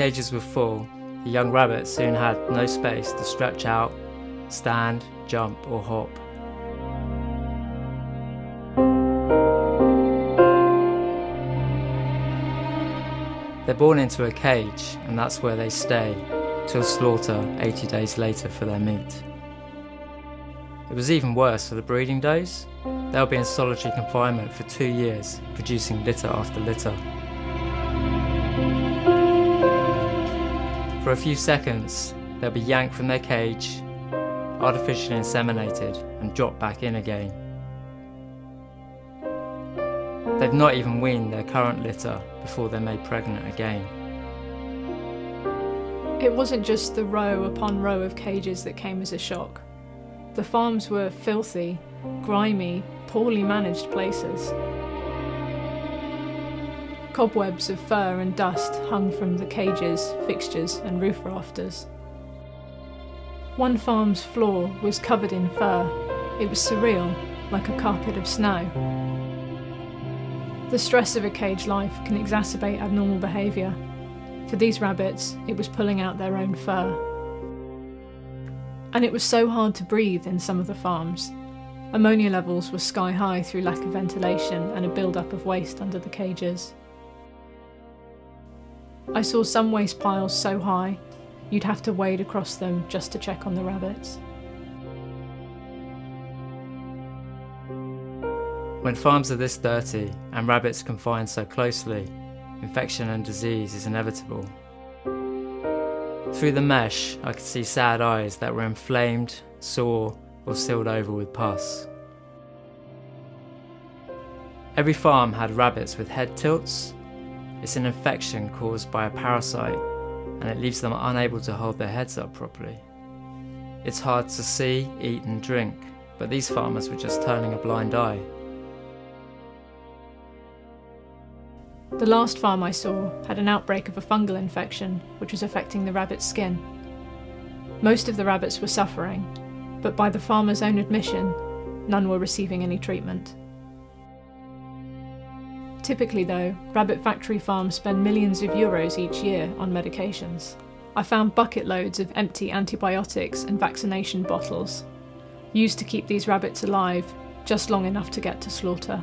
cages were full, the young rabbits soon had no space to stretch out, stand, jump or hop. They're born into a cage, and that's where they stay, till slaughter 80 days later for their meat. It was even worse for the breeding days. They'll be in solitary confinement for 2 years, producing litter after litter. For a few seconds, they'll be yanked from their cage, artificially inseminated, and dropped back in again. They've not even weaned their current litter before they're made pregnant again. It wasn't just the row upon row of cages that came as a shock. The farms were filthy, grimy, poorly managed places. Cobwebs of fur and dust hung from the cages, fixtures and roof rafters. One farm's floor was covered in fur. It was surreal, like a carpet of snow. The stress of a cage life can exacerbate abnormal behaviour. For these rabbits, it was pulling out their own fur. And it was so hard to breathe in some of the farms. Ammonia levels were sky high through lack of ventilation and a build-up of waste under the cages. I saw some waste piles so high, you'd have to wade across them just to check on the rabbits. When farms are this dirty and rabbits confined so closely, infection and disease is inevitable. Through the mesh, I could see sad eyes that were inflamed, sore, or sealed over with pus. Every farm had rabbits with head tilts. It's an infection caused by a parasite, and it leaves them unable to hold their heads up properly. It's hard to see, eat and drink, but these farmers were just turning a blind eye. The last farm I saw had an outbreak of a fungal infection which was affecting the rabbit's skin. Most of the rabbits were suffering, but by the farmer's own admission, none were receiving any treatment. Typically though, rabbit factory farms spend millions of euros each year on medications. I found bucket loads of empty antibiotics and vaccination bottles, used to keep these rabbits alive just long enough to get to slaughter.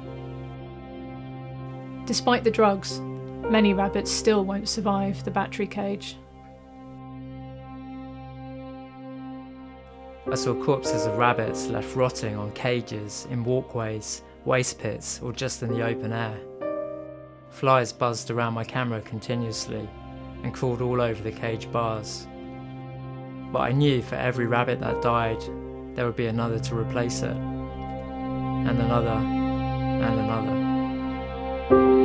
Despite the drugs, many rabbits still won't survive the battery cage. I saw corpses of rabbits left rotting on cages, in walkways, waste pits, or just in the open air. Flies buzzed around my camera continuously and crawled all over the cage bars. But I knew for every rabbit that died, there would be another to replace it, and another, and another.